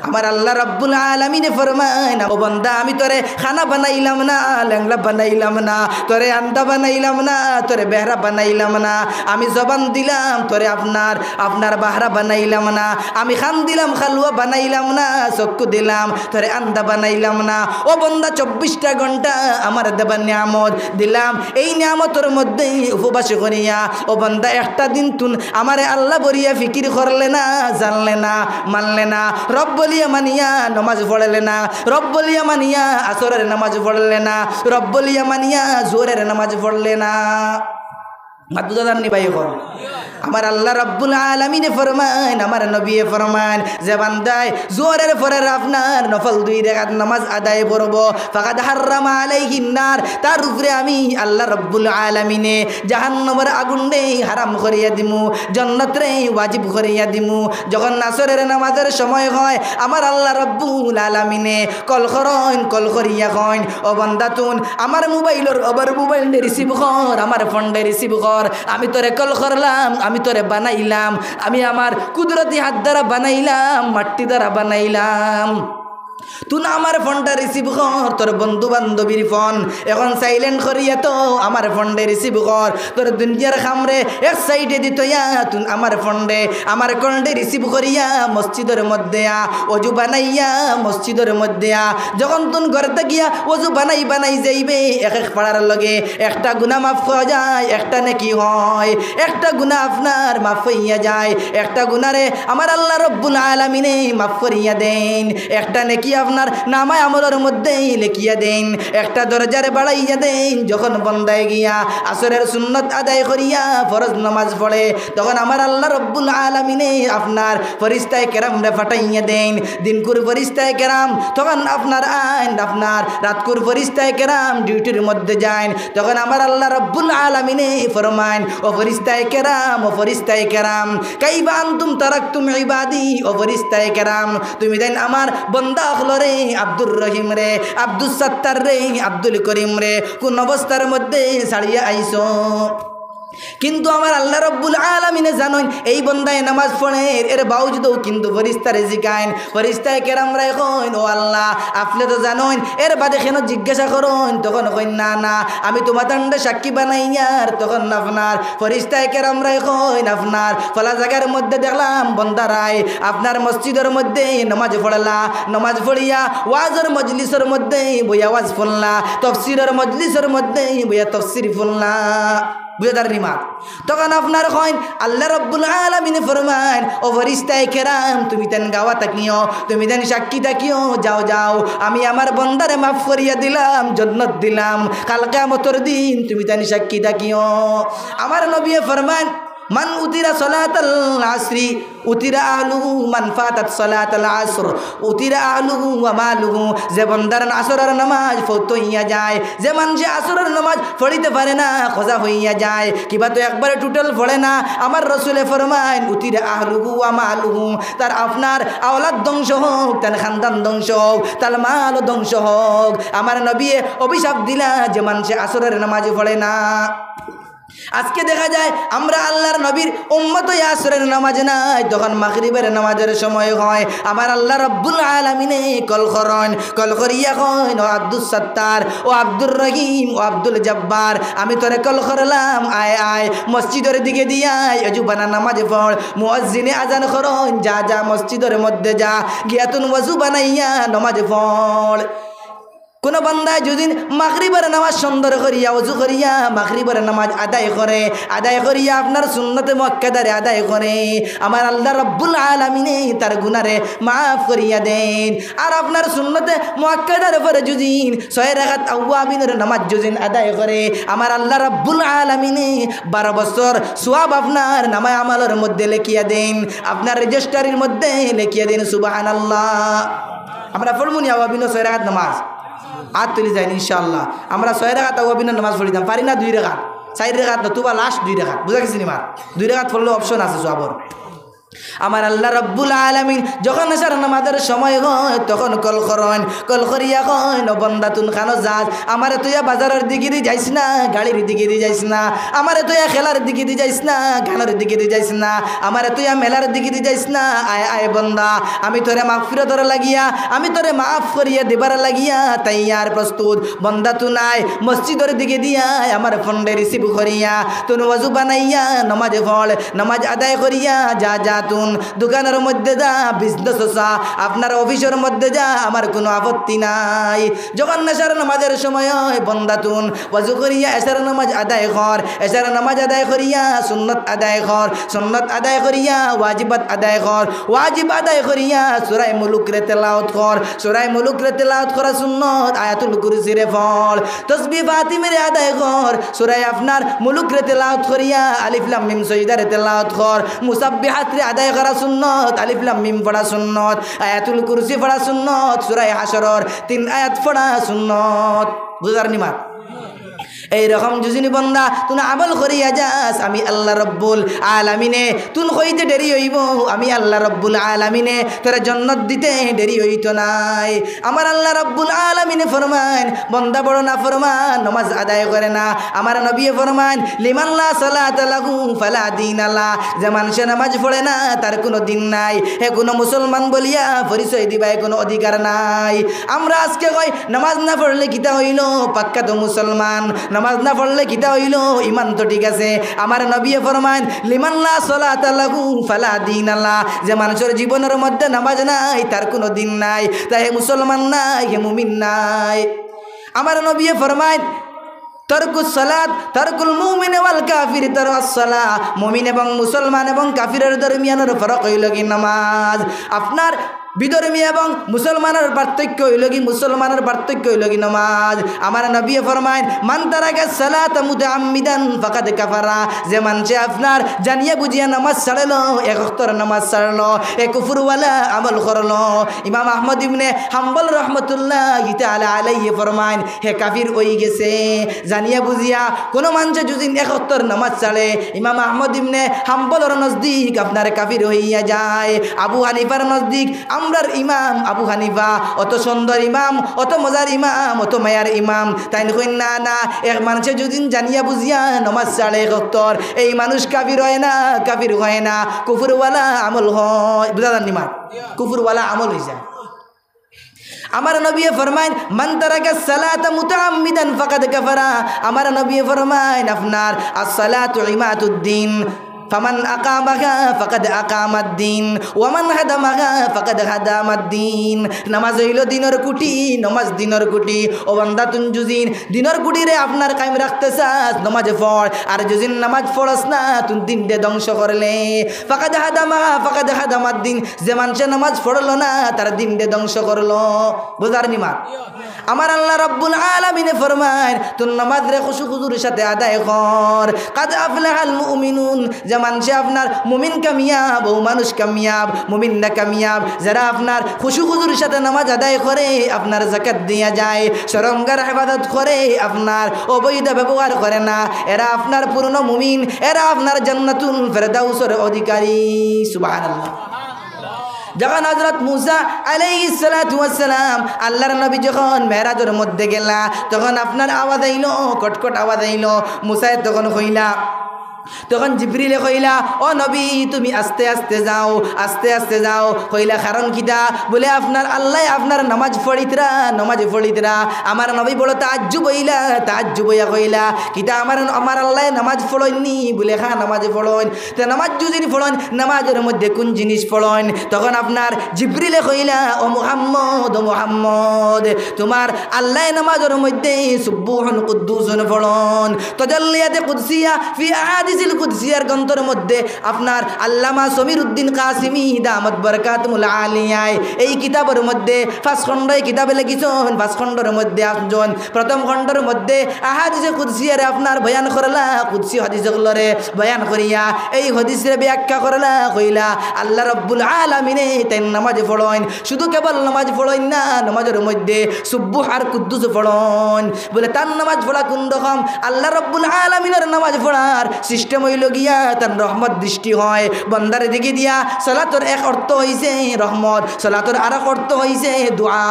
আমার আল্লাহ রাব্বুল আলামিন ফরমায় না, ও বান্দা আমি তোরে খানা বানাইলাম না, ল্যাংলা বানাইলাম না, তোরে আন্দা বানাইলাম না, তোরে বেহরা বানাইলাম না, আমি জবান দিলাম তোরে আপনার বাহরা বানাইলাম না, আমি খান দিলাম খালুয়া বানাইলাম না, চক্ষু দিলাম তোরে আন্দা বানাইলাম না। ও বান্দা 24টা ঘন্টা আমার দেবার নিয়ামত দিলাম, এই নিয়ামতের মধ্যে উপবাস করিয়া ও বান্দা একটা দিন তুন আমারে আল্লাহ বলিয়া ফিকির করলে না, জানলে না, মানলে না, রব বলিয়া মানিয়া নামাজ পড়লে না, রব বলিয়া মানিয়া আসরের নামাজ পড়লে না, রব বলিয়া মানিয়া জোরের নামাজ পড়লে না। মাদুদাদানি ভাই হল আমার আল্লাহ রাব্বুল আলামিন ফরমান, আমার নবী ফরমান যে বান্দায় জোরের পরের আপনার নফল 2 রাকাত নামাজ আদায় করব ফাকাদ হারামা আলাইহিন নার, তার উপরে আমি আল্লাহ রাব্বুল আলামিনে জাহান্নামের আগুনে হারাম করিয়া দিমু, জান্নাতরে ওয়াজিব করিয়া দিমু। যখন আসরের নামাজের সময় হয় আমার আল্লাহ রাব্বুল আলামিনে কল করিয়া কইন, ও বান্দা তুন আমার মোবাইলের মোবাইল রিসিভ কর, আমার ফোন রিসিভ কর, আমি তোরে কল করলাম, আমি তোরে বানাইলাম, আমি আমার কুদরতি হাত দ্বারা বানাইলাম, মাটি দ্বারা বানাইলাম। তুই না আমার ফোনটা রিসিভ কর, তোর বন্ধু বান্ধবীর ফোন এখন সাইলেন্ট করিয়া তো আমার ফোনটা রিসিভ কর, তোর দুনিয়ার খামরে এক সাইডে দিতয়া তুই আমার ফোনডে আমার কন্ডে রিসিভ করিয়া মসজিদের মধ্যে অজু বানাইয়া মসজিদের মধ্যে যখন তুই ঘরতে গিয়া অজু বানাই যাইবে এক পাড়ার লগে একটা গুনাহ মাফ হয়ে যায়, একটা নেকি হয়, একটা গুনাহ আপনার মাফ হইয়া যায়, একটা গুনারে আমার আল্লাহ রব্বুল আলামিনে মাফ করিয়া দেন, একটা নেকি আপনার নামায় আমলের মধ্যে লিখিয়া দেন, একটা দরজারে বাড়াইয়া দেন। যখন বন্দায় গিয়া আসরের সুন্নত আদায় করিয়া ফরজ নামাজ পড়ে তখন আমার আল্লাহ রব্বুল আলামিনে আপনার ফেরেশতায়ে কেরামরে পাঠাইয়া দেন, দিনকুর ফেরেশতায়ে কেরাম তখন আপনার আপনার রাতকুর ফেরেশতায়ে কেরাম ডিউটির মধ্যে যায়, তখন আমার আল্লাহ রব্বুল আলামিনে ফরমান, ও ফেরেশতায়ে কেরাম কাইফা আনতুম তারাকতুম ইবাদি, ও ফেরেশতায়ে কেরাম তুমি দেন আমার বন্দা রে আব্দুর রহিম রে, আব্দুল সত্তার রে, আব্দুল করিম রে কোন অবস্থার মধ্যে ছাড়িয়ে আইছো। কিন্তু আমার আল্লাহ রব্বুল আলামিনে জানেন এই বন্দায় নামাজ পড়ে এর বাউজুদও কিন্তু ফেরেশতারে জিগাইন, ফেরেশতায়ে কেরামরা কইন, ও আল্লাহ আপনি তো জানেন এর বাদে কেন জিজ্ঞাসা করুন, তখন কইন না না আমি তোমার দণ্ডে সাক্ষী বানাইয়ার, তখন আপনার ফেরেশতায়ে কেরামরা কইন আপনার ফলা জায়গার মধ্যে দেখলাম বন্দারাই আপনার মসজিদের মধ্যে নামাজ পড়লা, নামাজ পড়িয়া ওয়াজের মজলিসের মধ্যে বইয়া ওয়াজ পড়লা, তাফসীরের মজলিসের মধ্যে বইয়া তাফসীর পড়লা, বুঝাদার নিমাত। তখন আপনার কইন আল্লাহ রব্বুল আলামিন ফরমান, ও ফেরেশতায়ে কেরাম তুমি তেন গাওয়া থাকিও, তুমি তেন সাক্ষী থাকিও, যাও আমি আমার বন্দারে মাফ করিয়া দিলাম, জান্নাত দিলাম, কাল কিয়ামতের দিন তুমি তেন সাক্ষী থাকিও। আমার নবী ফরমান মান উতিরা সালাতাল আসরি উতিরা আহলুহু, মান ফাতাত সালাতাল আসর উতিরা আহলুহু ওয়া মালুহু, যে বন্দার আসরের নামাজ ফৌত হইয়া যায়, যে মানুষে আসরের নামাজ পড়িতে পারে না খোঁজা হইয়া যায়, কিবা তো একবারে টোটাল পড়ে না, আমার রসুলে ফরমান উতিরা আহলুহু ওয়া মালুহু, তার আপনার আওলাদ ধ্বংস হোক, তার খানদান ধ্বংস হোক, তার মাল ধ্বংস হোক। আমার নবী অভিশাপ দিলা যে মানুষে আসরের নামাজ পড়ে না। আজকে দেখা যায় আমরা আল্লাহর নবীর উম্মত আসরের নামাজ নাই, তখন মাগরিবের নামাজের সময় হয় আমার আল্লাহ রব্বুল আলামিনে কল করিয়া কইন, ও আব্দুল সত্তার, ও আব্দুর রহিম, ও আব্দুল জব্বার আমি তোরে কল করলাম, আয় মসজিদের দিকে দিয়া অজু বানা নামাজ পড়, মুয়াজ্জিনে আজান করন, যা মসজিদের মধ্যে যা গিয়া তুন ওযু বানাইয়া নামাজ পড়। কোন বান্দা যদি মাগরিবের নামাজ সুন্দর করিয়া ওযু করিয়া মাগরিবের নামাজ আদায় করিয়া আপনার সুন্নতে মুআক্কাদারে আদায় করে আমার আল্লাহ রব্বুল আলামিনে তার গুনারে মাফ করিয়া দেন। আর আপনার সুন্নতে মুআক্কাদার উপরে যদি 6 রাকাত আওয়াবিনের নামাজ যদি আদায় করে আমার আল্লাহ রব্বুল আলামিনে 12 বছর সওয়াব আপনার নামায় আমলের মধ্যে লিখিয়া দেন, আপনার রেজিস্ট্রির মধ্যে লিখিয়া দেন। সুবহানাল্লাহ। আমরা পড়মুনি আওয়াবিনের 6 রাকাত নামাজ আর তুলি যাই ইনশাআল্লাহ। আমরা 6 রাকাত আওয়াবিনের নামাজ পড়িতাম, পারি না 2 রাকাত, 4 রাকাত না, তুবা লাস্ট 2 রাকাত, বুঝা গেছি নিমার 2 রাকাত পড়লে অপশন আছে সওয়াবর। আমার আল্লাহ রব্বুল আলামিন যখন এসার নামাজের সময় হয় তখন কল করেন, কল করিয়া কইন বন্দা তুন খানো যাস, আমারে তুই বাজারের দিকে দিয়ে যাইস না, গাড়ির দিকে দিয়ে যাইস না, আমারে তুই খেলার দিকে দিয়ে যাইস না, গানের দিকে দিয়ে যাইস না, আমারে তুই মেলার দিকে দিয়ে যাইস না। আয় আয় বন্দা, আমি তোরে মাগফিরাতর লাগিয়া, আমি তোরে মাফ করিয়া দিবার লাগিয়া তাইয়ার প্রস্তুত। বন্দা তু নাই মসজিদের দিকে দিয়া আমার ফন্ডে রিসিভ করিয়া তুন ওয়াজু বানাইয়া নামাজ পড়, নামাজ আদায় করিয়া যা যা তুন দোকানের মধ্যে যা, বিজনেস যা, আপনার অফিসের মধ্যে যা, আমার কোনো আপত্তি নাই। যখন এশার নামাজের সময় হয় বন্দা তুন ওয়াজু করিয়া এশার নামাজ আদায় কর, এশার নামাজ আদায় করিয়া সুন্নত আদায় কর, সুন্নত আদায় করিয়া ওয়াজিবাত আদায় কর, ওয়াজিব আদায় করিয়া সূরা মুলুক রে তেলাওয়াত কর, সূরা মুলুক রে তেলাওয়াত করা সুন্নত, আয়াতুল কুরসি রে পড়, তাসবিহ ফাতিমা রে আদায় কর, সূরা আপনার মুলুক রে তেলাওয়াত করিয়া আলিফ লাম মিম সাজদা রে তেলাওয়াত কর, মুসাব্বিহাত রে আদায় করা সুন্নত, আলিফ লাম মিম পড়া সুন্নত, আয়াতুল কুরসি পড়া সুন্নত, সূরা হাশরের 3 আয়াত পড়া সুন্নত। বুঝার নিমাত এই রকম যুজিনি বন্দা তুই আমল করিয়া যাস, আমি আল্লাহ রব্বুল আলামিনে তুন হইতে দেরি হইব, আমি আল্লাহ রব্বুল আলামিনে তোরা জান্নাত দিতে দেরি হইতো নাই। আমার আল্লাহ রব্বুল আলামিনে ফরমান বন্দা বড় না ফরমান নামাজ আদায় করে না, আমার নবী ফরমান লিমান লা সালাতা লাহু ফালা দীনা লা, যে মানুষ নামাজ পড়ে না তার কোনো দিন নাই, হে কোনো মুসলমান বলিয়া পরিচয় দিবাই কোনো অধিকার নাই। আমরা আজকে কই নামাজ না পড়লে কিতা হইল, পাক্কা তো মুসলমান, নামাজ না পড়লে কিতা হইল, ইমান তো ঠিক আছে। আমার নবী ফরমান লিমান লা সালাতা লাহু ফালা দীনা লা, যে মানুষের জীবনের মধ্যে নামাজ নাই তার কোনো দিন নাই, তাই হে মুসলমান নাই, হে মুমিন নাই। আমার নবী ফরমান তরকুস সালাত তরকুল মুমিন ওয়াল কাফির তারকুস সালাহ, মুমিন এবং মুসলমান এবং কাফিরের দরমিয়ানের ফরক হইল কি নামাজ। আপনার বিধর্মী এবং মুসলমানের পার্থক্য হইল কি, মুসলমানের পার্থক্য হইল কি নামাজ। আমার নবী ফরমায় মান তারাকা সালাত মুতাআম্মিদান ফাকাদ কাফারা, যে মানুষে আপনার জানিয়া বুঝিয়া নামাজ ছাড়লো, এক ওয়াক্তের নামাজ ছাড়লো, এ কুফরওয়ালা আমল করলো। ইমাম আহমদ ইবনে হাম্বল রহমতুল্লাহি তাআলা আলাইহি ফরমায় হে কাফির হয়ে গেছে। জানিয়া বুঝিয়া কোনো মানুষে যদি এক ওয়াক্তের নামাজ ছাড়ে, ইমাম আহমদ ইবনে হাম্বলের নজদিক আপনার কাফির হইয়া যায়। আবু হানিফার নজদিক আমরার ইমাম আবু হানিফা অত সুন্দর ইমাম, অত মজার ইমাম, অত মায়ার ইমাম, তাই কই না না এক মানুষে যদি জানিয়া বুঝিয়া নমাজ ছাড়ে কত্তর, এই মানুষ কাফির হয় না, কাফির হয় না, কুফরওয়ালা আমল হয়। বুঝা যান নিমার কুফরওয়ালা আমল হয়ে যায়। আমার নবী ফরমায় মান তারাকা সালাতা মুতাআম্মিদান ফাকাদ কাফারা, আমার নবী ফরমায় আপনার as-সালাতু ইমাতুদ্দিন ফামান আকামাহা ফাকাদ আকামাদ্দিন ওয়ামান হাদামাহা ফাকাদ হাদামাদ্দিন। নামাজ হইল দিনের কুটি, নামাজ দিনের কুটি। ও বান্দা তুন জুজিন দিনের কুটি রে আপনার কায়েম রাখতে চাস, নামাজ পড়। আর জুজিন নামাজ পড়স না তুন দিনটা ধ্বংস করলে। ফাকাদ হাদামাহা ফাকাদ হাদামাদ্দিন, যে মানুষে নামাজ পড়লো না তার দিনটা ধ্বংস করলো। বুঝার নিমাত আমার আল্লাহ রাব্বুল আলামিনে ফরমায় তুন নামাজ রে খুশু খুজুর সাথে আদায় কর। কাদ আফলাহাল মুমিনুন, যে মানুষে আপনার মুমিন কামিয়াব, ও মানুষ কামিয়াব, মুমিন না কামিয়াব যারা আপনার খুশু খুজুর সাথে নামাজ আদায় করে, আপনার যাকাত দিয়া যায়, শরমগার ইবাদত করে, আপনার অবৈধ ব্যবহার করে না, এরা আপনার পূর্ণ মুমিন, এরা আপনার জান্নাতুল ফেরদাউসের অধিকারী। সুবহানাল্লাহ। যখন হযরত মুসা আলাইহিস সালাতু ওয়াস সালাম আল্লাহর নবী যখন মেরাজের মধ্যে গেলা, তখন আপনার আওয়াজ আইলো, কটকট আওয়াজ আইলো। মুসায় তখন কইলা, তখন জিবরিলে কইলা ও নবী তুমি আস্তে আস্তে যাও, আস্তে আস্তে যাও। কইলা কারণ কিটা? বলে আপনার আল্লাহ আপনার নামাজ পড়িতরা, নামাজ পড়িতরা। আমার নবী বড় তাজ্জুব হইলা, তাজ্জুব হইয়া কইলা কিটা আমার আল্লাহ নামাজ পড়েননি? বলে হ্যাঁ নামাজ পড়েন। তো নামাজ যদি পড়েন, নামাজের মধ্যে কোন জিনিস পড়েন? তখন আপনার জিবরিলে কইলা ও মুহাম্মদ, ও মুহাম্মদ তোমার আল্লাহ নামাজের মধ্যে সুবহুন কুদ্দুসুন পড়েন। তাজাল্লিয়াতে কুদসিয়া ফি আহাদিসিল কুদসিয়ার গ্রন্থের মধ্যে আপনার আল্লামা সমীর উদ্দিন কাসিমি দামাত বারাকাতুল আলিয়ায় এই কিতাবের মধ্যে 5 খণ্ড কিতাবে লিখিছেন। 5 খণ্ডের মধ্যে একজন প্রথম খণ্ডের মধ্যে আহাদিসে কুদসিয়ারে আপনার বয়ান করলা, কুদসি হাদিসগুলোরে বয়ান করিয়া এই হাদিসের ব্যাখ্যা করলা। কইলা আল্লাহ রাব্বুল আলামিনে তাই নামাজ পড়েন, শুধু কেবল নামাজ পড়েন না, নামাজের মধ্যে সুবহ আর কুদ্দুস পড়েন। বলে তার নামাজ পড়া কোন রকম? আল্লাহ রাব্বুল আলামিনের নামাজ পড়ার সিস্টেম হইল গিয়া তার রহমত দৃষ্টি হয় বন্দারে দিকে দিয়া। সালাতর এক অর্থ হইছে রহমত, সালাতর আর এক অর্থ হইছে দোয়া,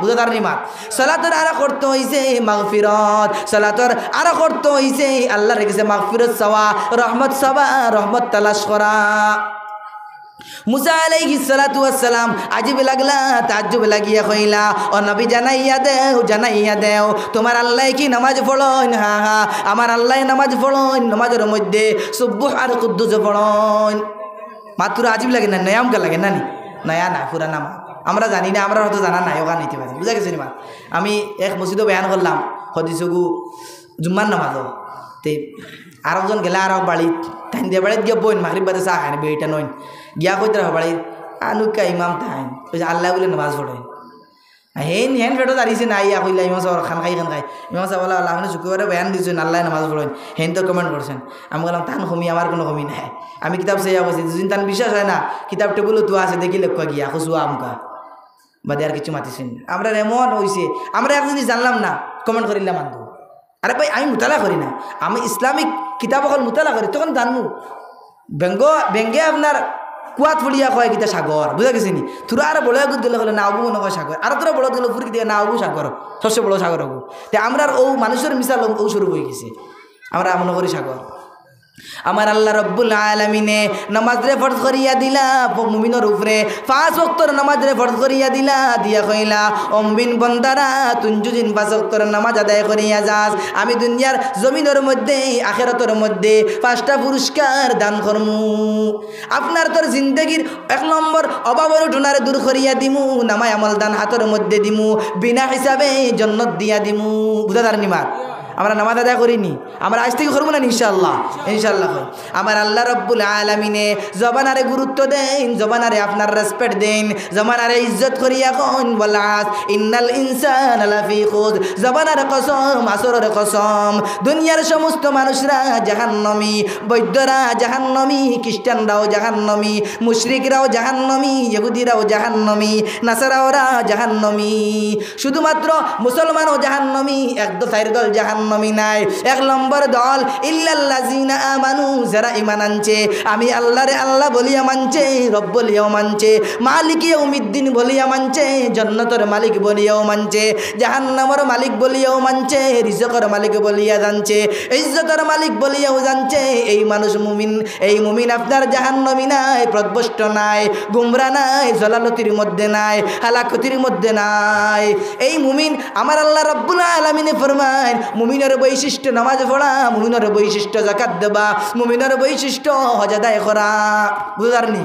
বুঝা তার নিমাত। সালাতর আর এক অর্থ হইছে মাগফিরত, সালাতর আর এক অর্থ হইছে আল্লাহর কাছে মাগফিরত চাওয়া, রহমত চাওয়া, রহমত তালাশ করা। মুসা আলাইহিস সালাতু ওয়াস সালাম আজিব লাগলা তাজ্জুব লাগিয়া কইলা, ও নবী জানাইয়া দেও তোমার আল্লাহ কি নামাজ পড়েন? হ্যাঁ হ্যাঁ আমার আল্লাহ নামাজ পড়েন, নামাজের মধ্যে সুবহ আর কুদ্দুস পড়েন। মাত্র আজিব লাগে না, নয়ামকা লাগে না, নয়া না পুরা নাম আমরা জানি না, আমরা হয়তো জানা নাই ওখানে নিতে পারি, বুঝা গেছে মা। আমি এক মসজিদও বয়ান করলাম হদিসগু জুম্মার নামাজও, তে আরেকজন গেলা আর বাড়িত তাইন দিয়ে বাড়িত গিয়া বইন মাগরিব বাদে চা খায় বেইটা নইন গিয়া কইতে রাখো বাড়ির আনুকা ইমাম তাইন আল্লাহ বলে নামাজ পড়েন। হেন ফেটো দাঁড়িয়েছে না ইয়া কইলা ইমাম সাহেব খান খাই ইমাম সাহেব বলা আল্লাহ আপনি শুক্রবারে বয়ান দিয়েছেন আল্লাহ নামাজ পড়েন, হেন তো কমেন্ট করছেন। আমি বললাম তান কমি আমার কোনো কমি নাই, আমি কিতাব চাইয়া বলছি দুদিন তান বিশ্বাস হয় না, কিতাব টেবুলও তো আছে দেখি লেখা গিয়া খুশুয়া আমকা বাদে আর কিছু মাতিছেন। আমরা এমন হয়েছে আমরা এক জিনিস জানলাম না কমেন্ট করিলাম আনবো। আরে ভাই আমি মুতালা করি না, আমি ইসলামিক কিতাব অকল মুতালা করি তখন জানবো। ব্যঙ্গে আপনার কুয়াত ফুলিয়া কয় গীতা সাগর, বুঝা গেছি নি। তোরা আর বড় গুদ গেলে হলে না আবু মনে কয় সাগর, আর তোরা বড় গেলে ফুরকি দিয়ে না আবু সাগর, সবচেয়ে বড় সাগর হবো। তে আমরা ও মানুষের মিশাল ও শুরু হয়ে গেছে, আমরা মনে করি সাগর। আমার আল্লাহ রব্বুল আলামিনে নামাজরে ফরজ করিয়া দিলা মুমিনের উপরে, 5 ওয়াক্তের নামাজরে ফরজ করিয়া দিলা, দিয়া কইলা ও মুমিন বান্দারা তুই যদি 5 ওয়াক্তের নামাজ আদায় করিয়া যাস আমি দুনিয়ার জমিনের মধ্যে আখিরাতের মধ্যে 5টা পুরস্কার দান করমু। আপনার তোর জিন্দেগির 1 নম্বর অভাবের টুনারে দূর করিয়া দিমু, নামায় আমল দান হাতের মধ্যে দিমু, বিনা হিসাবে জান্নাত দিয়া দিমু। বুঝাদার নিমাত আমরা নামাজ আদায় করিনি, আমরা আজ থেকে করবো না ইনশাআল্লাহ, ইনশাআল্লাহ। আমার আল্লাহ রব্বুল আলামিনে জবানারে গুরুত্ব দেন, জবানারে আপনার রেসপেক্ট দেন, জবানারে ইজ্জত করিয়া কোন ওয়ালাস ইন্নাল ইনসানা লাফি খুদ, জবানারে কসম আসরের কসম দুনিয়ার সমস্ত মানুষরা জাহান্নামী, বৈদ্যরা জাহান্নামী, খ্রিস্টানরাও জাহান্নামী, মুশরিকরাও জাহান্নামী, ইহুদিরাও জাহান্নামী, নাসারাওরা জাহান্নামী, শুধুমাত্র মুসলমানও জাহান্নামী, একদল চার দল জাহান্নামী নবী নাই। 1 নম্বর দল ইল্লাল্লাযিনা আমানু, যারা ঈমান আনছে আমি আল্লাহরে আল্লাহ বলিয়া মানছে, রব বলিয়াও মানছে, মালিক ইয়াউমিদ্দিন বলিয়া মানছে, জান্নাতের মালিক বলিয়াও মানছে, জাহান্নামের মালিক বলিয়াও মানছে, রিজকের মালিক বলিয়া জানছে, ইজ্জতের মালিক বলিয়াও জানছে। এই মানুষ মুমিন, এই মুমিন আপনার জাহান্নামী নাই, প্রদভষ্ট নাই, গুমরা নাই, জলালতির মধ্যে নাই, হালাকতির মধ্যে নাই। এই মুমিন আমার আল্লাহ রব্বুল আলামিন ফরমায় মুমিনের বৈশিষ্ট্য নামাজ পড়া, মুমিনের বৈশিষ্ট্য যাকাত দেবা, মুমিনের বৈশিষ্ট্য হজ আদায় করা। বুঝারনি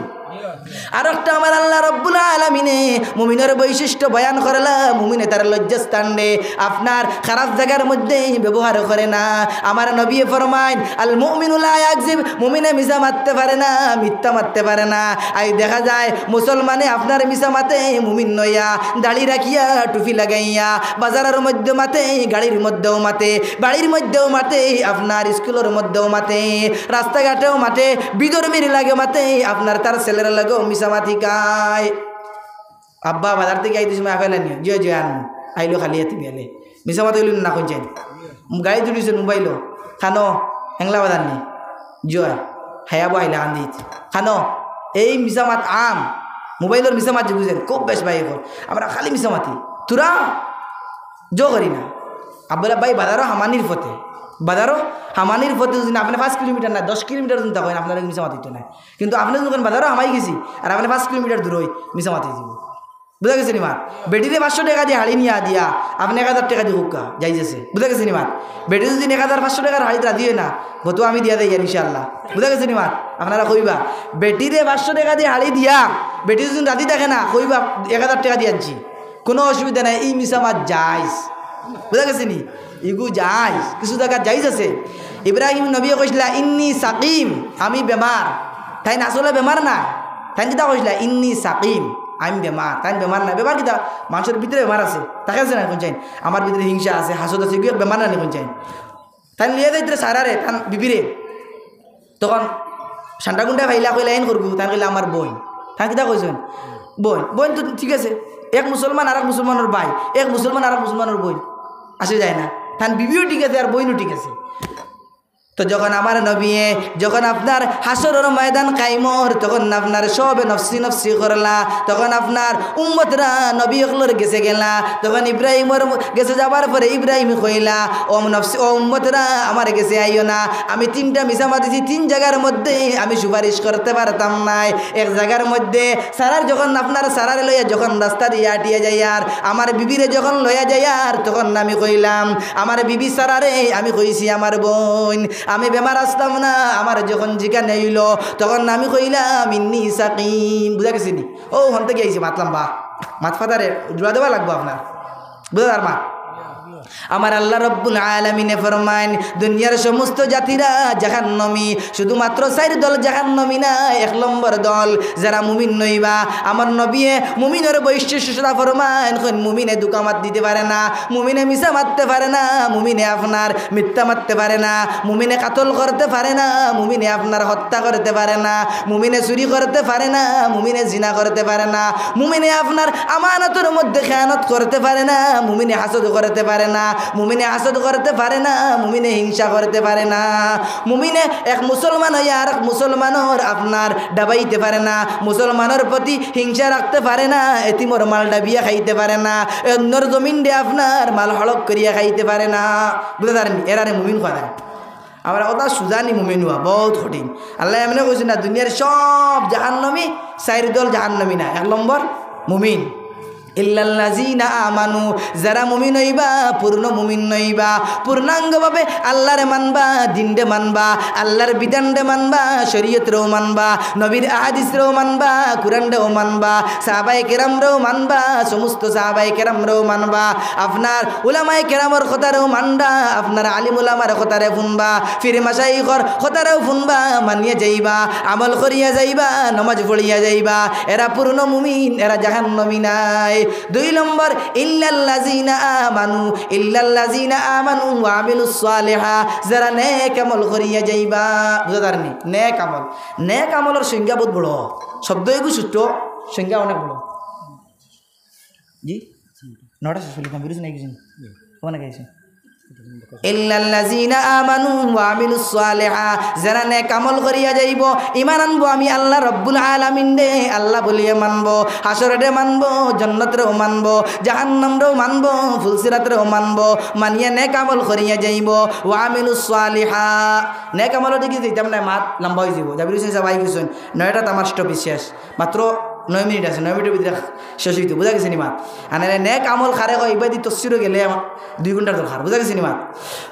আর একটা আমার আল্লাহ রব্বুল আলামিনে মুমিনের বৈশিষ্ট্য বয়ান করলা, মুমিনে তার লজ্জাস্থান রে আপনার খারাপ জায়গার মধ্যে ব্যবহার করে না। আমার নবী ফরমায় আল মুমিনু লা ইয়াকযিব, মুমিনে মিছা মারতে পারে না, মিথ্যা মারতে পারে না। আই দেখা যায় মুসলমানে আপনার মিছা মাতে, মুমিন নইয়া দাড়ি রাখিয়া টুপি লাগাইয়া বাজারের মধ্যে মাতে, গাড়ির মধ্যেও মাতে, বাড়ির মধ্যেও মাতে, আপনার স্কুলের মধ্যেও মাতে, রাস্তাঘাটেও মাতে, বিধর্মীর লাগে মাতে, আপনার তার ছেলের লাগো মিসামাতি গায়। আব্বা বাজার থেকে আইতে সময় আফেলা নিও জিও জিও আন আইলো খালি হাতে গেলে মিসামাতি হইল না কইছেন গাড়ি তুলিছেন মোবাইলো খানো হেংলা বাজার নি জয় হায়াবো আইলা আন্দিত খানো এই মিসামাত আম মোবাইলের মিসামাত যে বুঝেন খুব বেশ ভাই এখন আমরা খালি মিসামাতি তোরা জো করি না। আব্বালা ভাই বাজারও হামানির পথে, বাজারও হামানির পথে যদি আপনি 5 কিলোমিটার না 10 কিলোমিটার যদি থাকেন আপনার মিসামাতিতে নাই, কিন্তু আপনি যখন বাজারও হামাই গেছি আর আপনি 5 কিলোমিটার দূর হই মিসামাতি দিব। বুঝা গেছে নিমার বেটিতে 500 টাকা দিয়ে হাড়ি নিয়ে দিয়া আপনি 1000 টাকা দিয়ে হুক্কা যাইছে। বুঝা গেছে নিমার বেটি যদি 1500 টাকার হাড়ি রাজি হয় না ভতো আমি দিয়া দেই ইনশাআল্লাহ। বুঝা গেছে নিমার আপনারা কইবা বেটিরে 500 টাকা দিয়ে হাড়ি দিয়া বেটি যদি রাজি থাকে না কইবা 1000 টাকা দিয়ে আনছি, কোনো অসুবিধা নাই, এই মিসামাত যাইস। বুঝা গেছে নি ইগু যাইস, কিছু জায়গা যাইস আছে। ইব্রাহিম নবী কইসলা ইন্নি সাকিম, আমি বেমার, তাই না আসলে বেমার না, তাই কিতা কইসলা ইন্নি সাকিম আমি বেমার, তাই বেমার না, বেমার কিতা মানুষের ভিতরে বেমার আছে, তাকে আছে না কোন চাইন আমার ভিতরে হিংসা আছে হাসদ আছে বেমার না কোন চাইন তাই লিয়ে যাইতে সারারে তান বিবিরে তখন ঠান্ডা গুন্ডা ভাইলা কইলা এন করবো তাই কইলা আমার বোন, তাই কিতা কইছেন বোন, বোন তো ঠিক আছে, এক মুসলমান আর এক মুসলমানের ভাই, এক মুসলমান আর এক মুসলমানের বোন আসে যায় না, তান বিবিও ঠিক আছে আর বইনও ঠিক আছে। তো যখন আমার নবী যখন আপনার হাসরের ময়দান কাইমর তখন আপনার সবে নফসি নফসি করলা তখন আপনার উম্মতরা নবী হকলর গেছে গেলা তখন ইব্রাহিমর গেছে যাবার পরে ইব্রাহিম কইলা ও নফসি ও উম্মতরা আমার গেছে আইও না আমি তিনটা মিসামা দিছি তিন জায়গার মধ্যে আমি সুপারিশ করতে পারতাম নাই এক জায়গার মধ্যে সারার যখন আপনার সারার লইয়া যখন রাস্তা দিয়ে আটিয়ে যাই আর আমার বিবিরে যখন লইয়া যাই আর তখন আমি কইলাম আমার বিবি সারারে আমি কইছি আমার বোন আমি বেমার আসতাম না আমার যখন জিকা নেইল তখন আমি কইলাম ইন্নি সাকিম বুঝা গেছি নি ও হন থেকে আইছি মাতলাম বা মাত ফাদারে জোড়া দেওয়া লাগবো আপনার বুঝা আর মা আমার আল্লাহ রব্বুল আলামিনে ফরমান দুনিয়ার সমস্ত জাতিরা জাহান্নামী শুধুমাত্র 4 দল জাহান্নামী না 1 নম্বর দল যারা মুমিন নইবা আমার নবী মুমিনের বৈশিষ্ট্যটা ফরমান কোন মুমিনে দুকামাত দিতে পারে না মুমিনে মিছা মারতে পারে না মুমিনে আপনার মিথ্যা মারতে পারে না মুমিনে কাতল করতে পারে না মুমিনে আপনার হত্যা করতে পারে না মুমিনে চুরি করতে পারে না মুমিনে জিনা করতে পারে না মুমিনে আপনার আমানতের মধ্যে খেয়ানত করতে পারে না মুমিনে হাসদ করতে পারে না মুমিনে হাসদ করতে পারে না মুমিনে হিংসা করতে পারে না মুমিনে এক মুসলমান হইয়া আর এক মুসলমানের আপনার ডাবাইতে পারে না মুসলমানের প্রতি হিংসা রাখতে পারে না এতিমর মাল ডাবিয়া খাইতে পারে না অন্যর জমিন দিয়ে আপনার মাল হড়ক করিয়া খাইতে পারে না বুঝতে পারেন এরারে মুমিন কথা আমরা ওটা সুজানি মুমিন হওয়া বহুত কঠিন আল্লাহ এমনি কইছে না দুনিয়ার সব জাহান্নামী 4 দল জাহান্নামী না 1 নম্বর মুমিন ইল্লাল্লাযিনা আমানু যারা মুমিন হইবা পূর্ণ মুমিন নইবা পূর্ণাঙ্গভাবে আল্লাহরে মানবা দিনরে মানবা আল্লাহর বিধানরে মানবা শরীয়তরেও মানবা নবীর আহাদিসরেও মানবা কুরআনরেও মানবা সাহাবায়ে কেরামরেও মানবা সমস্ত সাহাবায়ে কেরামরেও মানবা আপনার উলামায়ে কেরামর কথারেও মানবা আপনার আলিম উলামার কথারে শুনবা ফির মাশাইখর কথারেও শুনবা মানিয়া যাইবা আমল করিয়া যাইবা নামাজ পড়িয়া যাইবা এরা পূর্ণ মুমিন এরা জাহান্নামী নাই 2 নম্বর ইল্লাল্লাযিনা আমানু ওয়া আমিলুস সালিহা যারা নেক আমল করিয়া যাইবা বুঝাদারনি নেক আমলের সংজ্ঞা বহুত বড় শব্দ এগুলো ছোট সংজ্ঞা অনেক বড় জি নটা শেষ হলো কম্পিউটার নাই কিছু কোন গেছে ইল্লাল্লাযিনা আমানু ওয়া আমিলুস সালিহা যারা নেক আমল করিয়া যাইব ঈমান আনবো আমি আল্লাহ রব্বুল আলামিন রে আল্লাহ বলিয়া মানবো হাসরেরে মানবো জান্নাতরেও মানবো জাহান্নামরেও মানবো ফুলসিরাতরেও মানবো মানিয়া নেক আমল করিয়া যাইব ওয়া আমিলুস সালিহা নেক আমল দেখি যাইতাম না মাত লম্বা হয়ে যাব যাবির হোসেন সবাই কিছু 9টা আমার স্টপ শেষ মাত্র 9 মিনিট আছে 9 মিনিটের ভিতরে শেষ হইতো বুঝা গেছে নিমা আনে নেক আমল খারে কয় ইবাদি তফসিরও গেলে 2 ঘন্টার দরকার বুঝা গেছে নিমা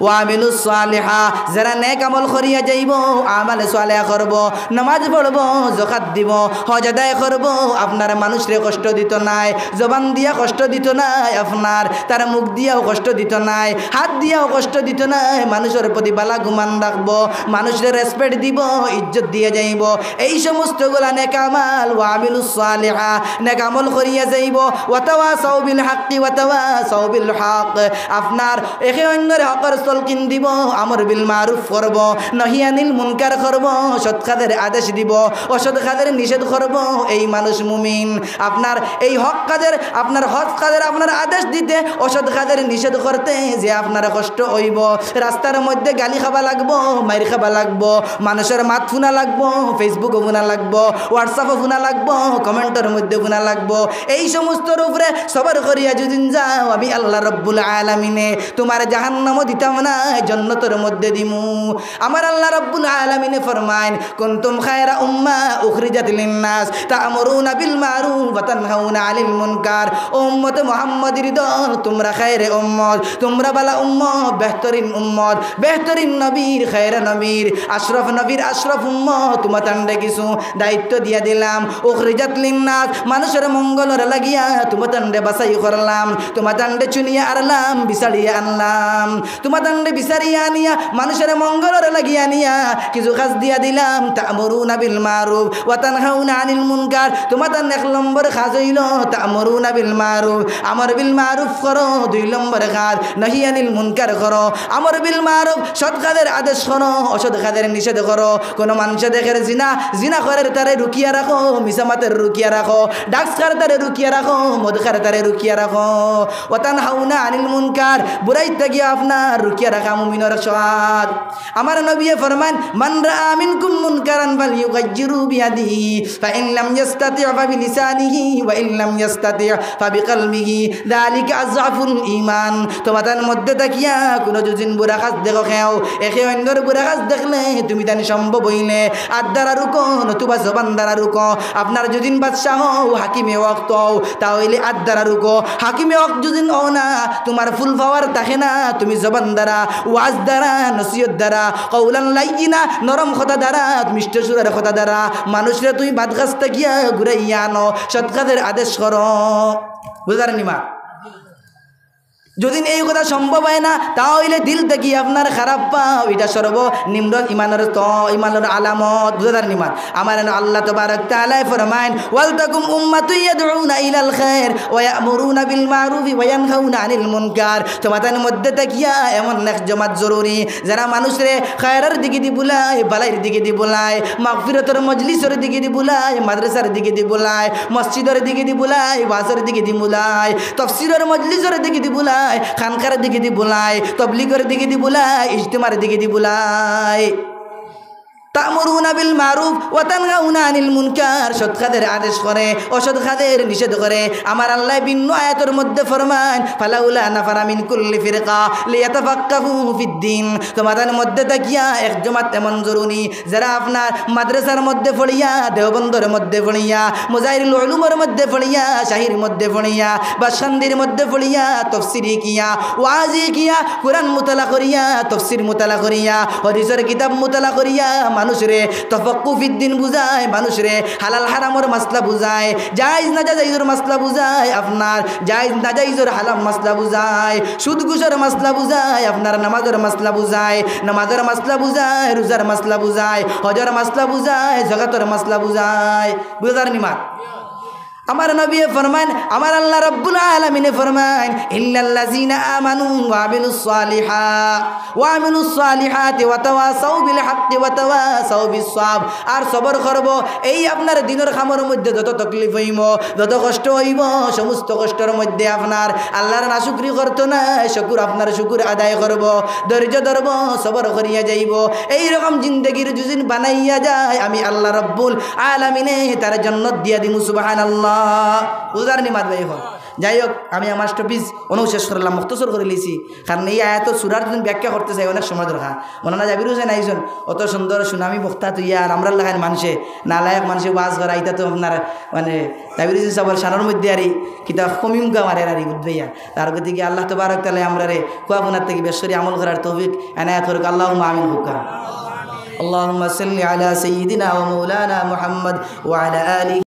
ওয়া আমিলুস সালিহা যারা নেক আমল করিয়া যাইব আমালে সালেহা করব নামাজ পড়ব যাকাত দিব হজ আদায় করব আপনার মানুষরে কষ্ট দিত নাই জবান দিয়া কষ্ট দিত নাই আপনার তার মুখ দিয়াও কষ্ট দিত নাই হাত দিয়াও কষ্ট দিত নাই মানুষের প্রতি বালা গুমান রাখবো মানুষের রেসপেক্ট দিব ইজ্জত দিয়ে যাইব এই সমস্ত গুলা নেক আমল ওয়া আমিলুস সালিহা নেক আমল করিয়া যাইব ওয়া তাওয়াসাউ বিল হাক্কি ওয়া তাওয়াসাউ বিল হক আপনার একে অন্যের হকের চলকিন দিব আমর বিল মারুফ করব নহি আনিল মুনকার করব সৎ কাজের আদেশ দিব অসৎ কাজের নিষেধ করব এই মানুষ মুমিন আপনার এই হক কাজের আপনার হক কাজের আপনার আদেশ দিতে অসৎ কাজের নিষেধ করতে যে আপনার কষ্ট হইব রাস্তার মধ্যে গালি খাবা লাগবো মাইর খাবা লাগবো মানুষের মাত শুনা লাগবো ফেসবুকও শুনা লাগবো হোয়াটসঅ্যাপও শুনা লাগবো কমেন্টের মধ্যে গুণা লাগবো এই সমস্তর উপরে সবার করিয়া যদি যাও আমি আল্লাহ রব্বুল আলামিনে তোমার জাহান্নামও দিতাম না জান্নাতের মধ্যে দিমু আমার আল্লাহ রব্বুল আলামিনে ফরমায় কুনতুম খায়রা উম্মাহ উখরিজাত লিন-নাস তা'মুরুনা বিল মারুফ ওয়া তানহাউনা আনিল মুনকার উম্মত মুহাম্মাদের দল তোমরা খায়রে উম্মত তোমরা বালা উম্মত বেহতরিন নবীর খায়রা নবীর আশরাফ নবীর আশরাফ উম্মত তোমার তান্ডে কিছু দায়িত্ব দিয়া দিলাম উখরিজাত লিন-নাস মানুষের মঙ্গলের লাগিয়া তোমার তান্ডে বাছাই করলাম তোমার তান্ডে চুনিয়া আনলাম বিচারিয়া আনলাম তোমার তান্ডে বিচারিয়া আনিয়া মানুষের মঙ্গলের লাগিয়া নিয়া কিছু কাজ দিয়া দিলাম তা'মুরুনা বিল মারুফ ওয়া তানহাউনা আনিল মুনকার তোমার তান্ডে 1 নম্বর কাজ হইল তা'মুরুনা বিল মারুফ আমর বিল মারুফ করো 2 নম্বর কাজ নহি আনিল মুনকার করো আমর বিল মারুফ সৎ কাজের আদেশ করো অসৎ কাজের নিষেধ করো কোন মানুষ দেখে জিনা করে তারে রুকিয়া রাখো মিছা মাতের রুকিয়া রাখো ডাক্স খার তারে রুকিয়া রাখো মদ খার তারে রুকিয়া রাখো ওয়াতানহাউনা আনিল মুনকার বুরাই থেকে আপনার রুকিয়া রাখা মুমিনের সওয়াব আমার নবী ফরমান মান রাআ মিনকুম মুনকারান ফালইউগাইয়িরু বিয়াদিহি ফাইন লাম ইস্তাতি' ফাবিলিসানিহি ওয়া ইন লাম ইস্তাতি' ফাবিকলবিহি যালিকা আযআফুল ঈমান তোমাদের মধ্যে তাকিয়া কোন যদিন বুড়া কাজ দেখো খেও একে অন্যর বুড়া কাজ দেখলে তুমি জানি সম্ভব হইলে আদ্দারা রুকো নতুবা জবান দ্বারা রুকো আপনার যদিন বাদশাহ হও হাকিমে ওয়াক্ত হও তাহলে আদ্দারা রুকো হাকিমে ওয়াক্ত যদিন হও না তোমার ফুল পাওয়ার থাকে না তুমি জবান দ্বারা ওয়াজ দ্বারা নসিহত দ্বারা কওলান লাইয়িনা নরম কথা দ্বারা মিষ্ট সুরের কথা দ্বারা মানুষরে তুমি বাদ গাছ তাকিয়া ঘুরাইয়া আনো সৎ কাজের আদেশ করো বুঝার নিমা যদি এই কথা সম্ভব হয় না তাহলে দিল থেকে আপনার খারাপ পাও এটা সর্বনিম্ন ইমানের ইমানের আলামত বুঝার নিমান আমার আল্লাহ তাবারক তাআলা ফরমায় ওয়াল তাকুম উম্মাতু ইয়াদউনা ইলাল খায়র ওয়া ইয়ামুরুনা বিল মারুফ ওয়া ইয়ানহাউনা আনিল মুনকার তোমাদের মধ্যে তাকিয়া এমন এক জামাত জরুরি যারা মানুষরে খায়রের দিকে দি বুলায় ভালাইর দিকে দি বুলায় মাগফিরাতের মজলিসের দিকে দি বুলায় মাদ্রাসার দিকে দি বুলায় মসজিদের দিকে দি বুলায় ওয়াজের দিকে দি বুলায় তাফসীরের মজলিসের দিকে দি বুলায় খানকার দিকে দি বুলায় তবলিগের দিকে দি বুলায় ইজতিমার দিকে দি বুলায় তা'মুরুনা বিল মারুফ ওয়া তানহাউনা আনিল মুনকার সৎ কাজের আদেশ করে অসৎ কাজের নিষেধ করে আমার আল্লাহ ভিন্ন আয়াতের মধ্যে ফরমান ফালাউলা নাফারা মিন কুল্লি ফিরকা লিয়াতাফাক্কাহু ফিদ্দিন তোমাদের মধ্যে তাকিয়া এক জামাত এমন জরুরি যারা আপনার মাদ্রাসার মধ্যে পড়িয়া দেওবন্দর মধ্যে পড়িয়া মুজাহিরুল উলুমের মধ্যে পড়িয়া শাহির মধ্যে পড়িয়া বাসখান্দির মধ্যে পড়িয়া তাফসীরি কিয়া ওয়াজি কিয়া কুরআন মুতালা করিয়া তাফসীর মুতালা করিয়া হাদিসের কিতাব মুতালা করিয়া মানুষরে তফাক্কু ফিদ্দিন বুঝায় মানুষরে হালাল হারামের মাসলা বুঝায় জায়েজ নাজায়েজের মাসলা বুঝায় আপনার জায়েজ নাজায়েজের হালাল মাসলা বুঝায় সুদ ঘুষের মাসলা বুঝায় আপনার নামাজের মাসলা বুঝায় নামাজের মাসলা বুঝায় রোজার মাসলা বুঝায় হজের মাসলা বুঝায় যাকাতের মাসলা বুঝায় বুঝার নিমাত আমার নবী ফরমান আমার আল্লাহ রাব্বুল আলামিন ফরমান ইল্লাল্লাযিনা আমানু ওয়া আমিলুস সালিহাতি ওয়া তাওয়াসাউ বিল হাক্কি ওয়া তাওয়াসাউ বিস সাবর আর সবর করব এই আপনার দিনের খামর মধ্যে যত তকলিফ হইব যত কষ্ট হইব সমস্ত কষ্টের মধ্যে আপনার আল্লাহর নাশুকরি করতে না শুকর আপনার শুকর আদায় করব ধৈর্য ধরব সবর করিয়া যাইব এই রকম জিন্দেগির যুজিন বানাইয়া যায় আমি আল্লাহ রাব্বুল আলামিনে তার জান্নাত দিয়া দিমু সুবহানাল্লাহ উদার নিমাত ভাই এখন যাই হোক আমি আমার স্টপিস অনুশেষ করলাম মুক্তসর করে লিছি কারণ এই আয়াত সুরার যদি ব্যাখ্যা করতে চাই অনেক সময় দরকার মনে জাবির হোসেন আইজন অত সুন্দর সুনামি বক্তা তুই আর আমরা লাগান মানুষে নালায়ক মানুষে ওয়াজ করা এটা তো আপনার মানে জাবির হোসেন সবার সানোর মধ্যে আর কিতা কমিমকা মারে আর বুঝবেইয়া তার গতিকে আল্লাহ তবারক তাআলা আমরা রে কুয়াপুনার থেকে বেশরি আমল করার তৌফিক এনায়েত করুক আল্লাহুম্মা আমিন হুকা اللهم صل على سيدنا ومولانا محمد وعلى آله